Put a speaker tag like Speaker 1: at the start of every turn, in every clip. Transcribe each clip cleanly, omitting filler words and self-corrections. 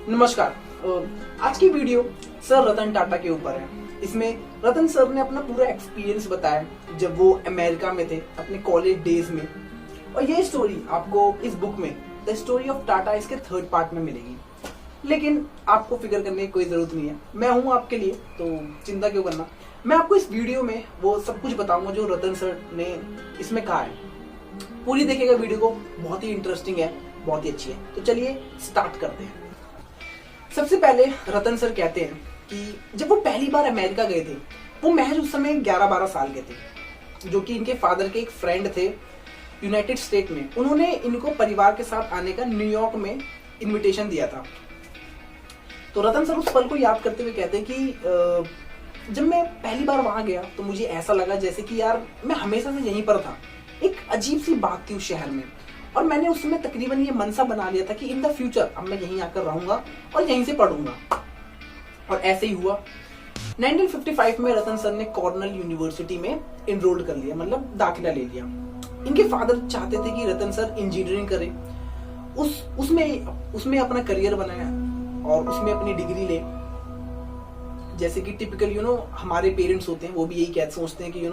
Speaker 1: नमस्कार। आज की वीडियो सर रतन टाटा के ऊपर है। इसमें रतन सर ने अपना पूरा एक्सपीरियंस बताया जब वो अमेरिका में थे अपने कॉलेज डेज में, और ये स्टोरी आपको इस बुक में द स्टोरी ऑफ टाटा इसके 3rd पार्ट में मिलेगी। लेकिन आपको फिक्र करने की कोई जरूरत नहीं है, मैं हूं आपके लिए, तो चिंता क्यों करना। मैं आपको इस वीडियो में वो सब कुछ बताऊंगा जो रतन सर ने इसमें कहा है। पूरी देखिएगा वीडियो को, बहुत ही इंटरेस्टिंग है, बहुत ही अच्छी है। तो चलिए स्टार्ट करते हैं। सबसे पहले रतन सर कहते हैं कि जब वो पहली बार अमेरिका गए थे, वो महज उस समय 11-12 साल के थे, जो कि इनके फादर के एक फ्रेंड थे यूनाइटेड स्टेट में। उन्होंने इनको परिवार के साथ आने का न्यूयॉर्क में इनविटेशन दिया था। तो रतन सर उस पल को याद करते हुए कहते हैं कि जब मैं पहली बार वहां गया तो मुझे ऐसा लगा जैसे कि यार मैं हमेशा से यहीं पर था। एक अजीब सी बात थी उस शहर में, और मैंने उस समय तकरीबन ये मनसा बना लिया था कि इन द फ्यूचर अब मैं यहीं आकर रहूंगा और यहीं से पढ़ूंगा। और ऐसे ही हुआ। 1955 में रतन सर ने कॉर्नेल यूनिवर्सिटी में इनरोल्ड कर लिया, मतलब दाखिला ले लिया। इनके फादर चाहते थे कि रतन सर इंजीनियरिंग करे, उसमें अपना करियर बनाया और उसमें अपनी डिग्री ले। जैसे कि टिपिकल हमारे पेरेंट्स होते हैं, वो भी यही सोचते हैं कि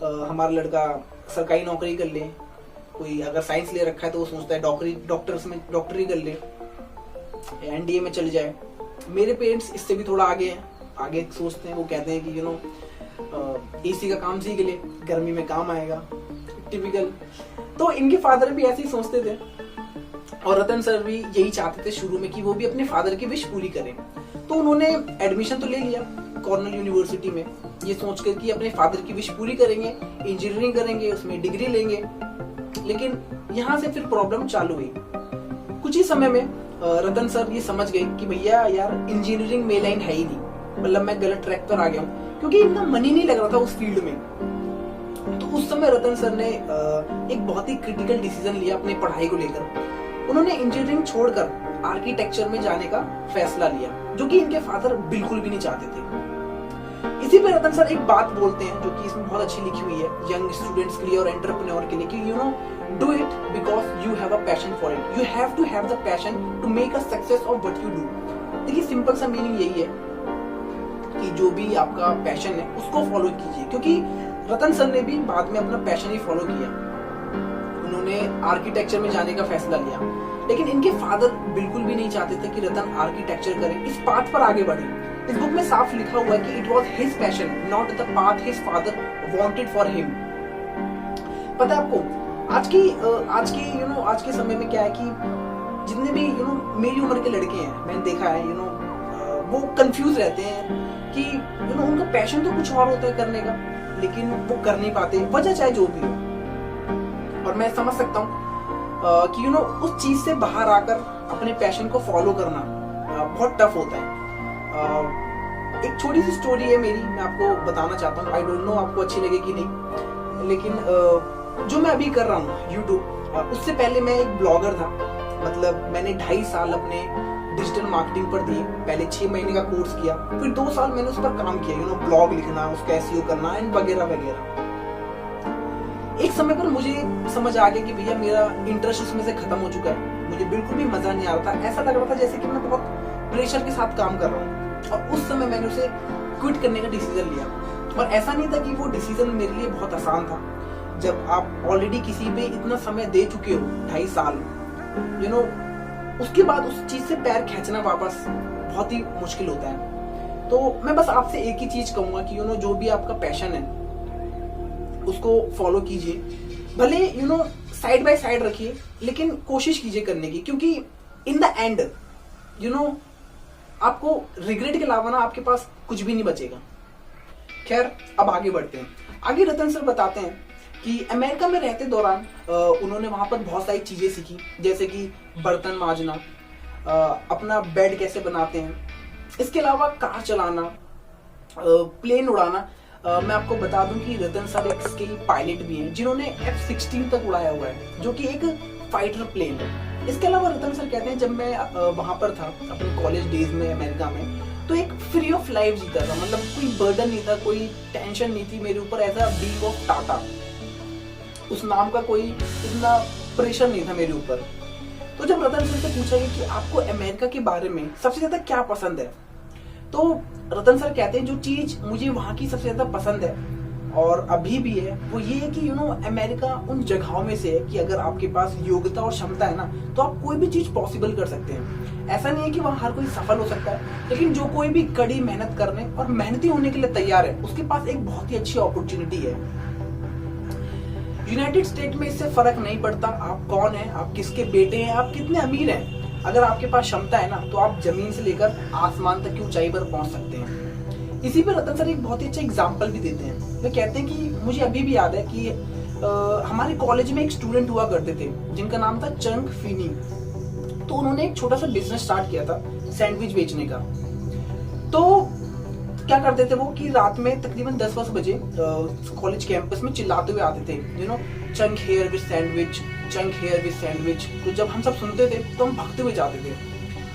Speaker 1: हमारा लड़का सरकारी नौकरी कर ले। कोई अगर साइंस ले रखा है तो वो सोचता है डॉक्टरी कर ले, एनडीए में चल जाए। मेरे पेरेंट्स इससे भी थोड़ा आगे सोचते हैं। वो कहते हैं कि एसी का काम सीख ले, गर्मी में काम आएगा। टिपिकल। तो इनके फादर भी ऐसे ही सोचते थे, और रतन सर भी यही चाहते थे शुरू में कि वो भी अपने फादर की विश पूरी करें। तो उन्होंने एडमिशन तो ले लिया कॉर्नेल यूनिवर्सिटी में, ये सोचकर कि अपने फादर की विश पूरी करेंगे, इंजीनियरिंग करेंगे, उसमें डिग्री लेंगे। लेकिन यहाँ से फिर प्रॉब्लम चालू हुई। कुछ ही समय में रतन सर ये समझ गए कि भैया यार इंजीनियरिंग में लाइन है ही नहीं, मतलब मैं गलत ट्रैक पर आ गया हूँ, क्योंकि इनका मन ही नहीं लग रहा था उस फील्ड में। तो उस समय रतन सर ने एक बहुत ही क्रिटिकल डिसीजन लिया अपनी पढ़ाई को लेकर। उन्होंने इंजीनियरिंग छोड़कर आर्किटेक्चर में जाने का फैसला लिया, जो कि इनके फादर बिल्कुल भी नहीं चाहते थे। इसी पे रतन सर एक बात बोलते हैं जो कि इसमें बहुत अच्छी लिखी हुई है यंग स्टूडेंट्स के लिए और एंटरप्रेन्योर के लिए, कि do it because you have a passion for it. You have to have the passion to make a success of what you do. देखिए सिंपल सा मीनिंग यही है कि जो भी आपका पैशन है उसको फॉलो कीजिए, क्योंकि रतन सर ने भी बाद में अपना पैशन ही फॉलो किया। उन्होंने आर्किटेक्चर में जाने का फैसला लिया, लेकिन इनके फादर बिल्कुल भी नहीं चाहते थे कि रतन आर्किटेक्चर करे, इस पाथ पर आगे बढ़े। इस बुक में साफ लिखा हुआ है कि it was his passion, not the path his father wanted for him. पता है आपको आज के समय में क्या है कि जितने भी मेरी उम्र के लड़के हैं, मैंने देखा है वो कंफ्यूज रहते हैं कि उनका पैशन तो कुछ और होता है करने का, लेकिन वो कर नहीं पाते, वजह चाहे जो भी हो। और मैं समझ सकता हूँ कि उस चीज से बाहर आकर अपने पैशन को फॉलो करना बहुत टफ होता है। एक छोटी सी स्टोरी है मेरी, मैं आपको बताना चाहता हूँ। आई डोंट नो आपको अच्छी लगे कि नहीं, लेकिन जो मैं अभी कर रहा हूँ यूट्यूब, उससे पहले मैं एक ब्लॉगर था। मतलब मैंने 2.5 साल अपने डिजिटल मार्केटिंग पर दिए। पहले 6 महीने का कोर्स किया, फिर 2 साल मैंने उस पर काम किया, ब्लॉग लिखना, उसका एसईओ करना एंड वगैरह वगैरह। एक समय पर मुझे समझ आ गया कि भैया मेरा इंटरेस्ट उसमें से खत्म हो चुका है, मुझे बिल्कुल भी मजा नहीं आ रहा था। ऐसा लग रहा था जैसे कि मैं बहुत प्रेशर के साथ काम कर रहा हूँ, और उस समय मैंने उसे क्विट करने का डिसीजन लिया। और ऐसा नहीं था कि वो डिसीजन मेरे लिए बहुत आसान था। जब आप ऑलरेडी किसी पे इतना समय दे चुके हो, 2.5 साल, उसके बाद उस चीज से पैर खींचना वापस बहुत ही मुश्किल होता है। तो मैं बस आपसे एक ही चीज कहूंगा कि जो भी आपका पैशन है उसको फॉलो कीजिए। भले साइड बाय साइड रखिए, लेकिन कोशिश कीजिए करने की, क्योंकि इन द एंड आपको रिग्रेट के अलावा ना आपके पास कुछ भी नहीं बचेगा। खैर, अब आगे बढ़ते हैं। आगे रतन सर बताते हैं कि अमेरिका में रहते दौरान उन्होंने वहां पर बहुत सारी चीजें सीखी, जैसे कि बर्तन मांजना, अपना बेड कैसे बनाते हैं, इसके अलावा कार चलाना, प्लेन उड़ाना। मैं आपको बता दूं कि रतन सर एक स्किल पायलट भी हैं, जिन्होंने F-16 तक उड़ाया हुआ है, जो कि एक फाइटर प्लेन है। इसके अलावा रतन सर कहते हैं, जब मैं वहां पर था अपने कॉलेज डेज में अमेरिका में, तो एक फ्री ऑफ लाइफ जीता था। मतलब कोई बर्डन नहीं था, कोई टेंशन नहीं थी मेरे ऊपर। As a being of Tata, उस नाम का कोई इतना प्रेशर नहीं था मेरे ऊपर। तो जब रतन सर से पूछा गया कि आपको अमेरिका के बारे में सबसे ज्यादा क्या पसंद है, तो रतन सर कहते हैं जो चीज मुझे वहां की सबसे ज्यादा पसंद है और अभी भी है वो ये है कि अमेरिका उन जगहों में से है कि अगर आपके पास योग्यता और क्षमता है ना, तो आप कोई भी चीज पॉसिबल कर सकते हैं। ऐसा नहीं है कि वहां हर कोई सफल हो सकता है, लेकिन जो कोई भी कड़ी मेहनत करने और मेहनती होने के लिए तैयार है, उसके पास एक बहुत ही अच्छी अपॉर्चुनिटी है। यूनाइटेड स्टेट में इससे फर्क नहीं पड़ता आप कौन है, आप किसके बेटे हैं, आप कितने अमीर हैं। अगर आपके पास क्षमता है ना, तो आप जमीन से लेकर आसमान तक की ऊंचाई पर पहुंच सकते हैं। इसी पर रतन सर एक बहुत ही अच्छा एग्जाम्पल भी देते हैं। वे कहते हैं कि मुझे अभी भी याद है कि हमारे कॉलेज में एक स्टूडेंट हुआ करते थे जिनका नाम था चंग फिनी। तो उन्होंने एक छोटा सा बिजनेस स्टार्ट किया था सैंडविच बेचने का। तो क्या करते थे वो कि रात में तकरीबन 10-10 बजे कॉलेज कैंपस में चिल्लाते हुए आते थे, चंग हेयर विद सैंडविच, चंग हेयर विद सैंडविच। तो जब हम सब सुनते थे तो हम भागते हुए जाते थे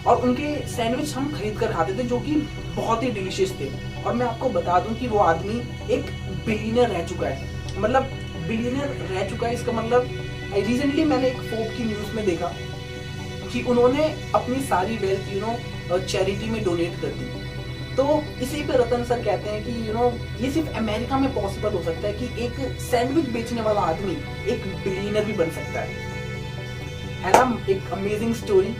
Speaker 1: और उनके सैंडविच हम खरीद कर खाते थे, जो कि बहुत ही डिलीशियस थे। और मैं आपको बता दूं कि वो आदमी एक बिलियनर रह चुका है, मतलब बिलियनर रह चुका है। इसका मतलब रिसेंटली मैंने एक फोर्ब्स की न्यूज में देखा कि उन्होंने अपनी सारी वेल्थ चैरिटी में डोनेट कर दी। तो इसी पे रतन सर कहते हैं कि ये सिर्फ अमेरिका में पॉसिबल हो सकता है कि एक सैंडविच बेचने वाला आदमी एक बिलियनर भी बन सकता है ना। एक अमेजिंग स्टोरी।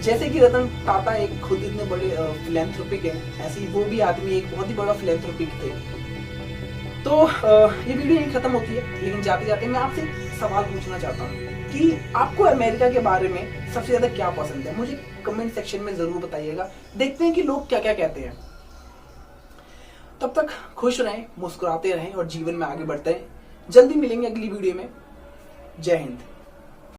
Speaker 1: जैसे कि रतन टाटा एक खुद इतने बड़े फिलैंथ्रोपिक है, ऐसे ही वो भी आदमी एक बहुत ही बड़ा फिलैंथ्रोपिक थे। तो ये वीडियो यही खत्म होती है, लेकिन जाते जाते मैं आपसे सवाल पूछना चाहता हूँ कि आपको अमेरिका के बारे में सबसे ज्यादा क्या पसंद है। मुझे कमेंट सेक्शन में जरूर बताइएगा, देखते हैं कि लोग क्या क्या कहते हैं। तब तक खुश रहें, मुस्कुराते रहें और जीवन में आगे बढ़ते रहें। जल्दी मिलेंगे अगली वीडियो में। जय हिंद।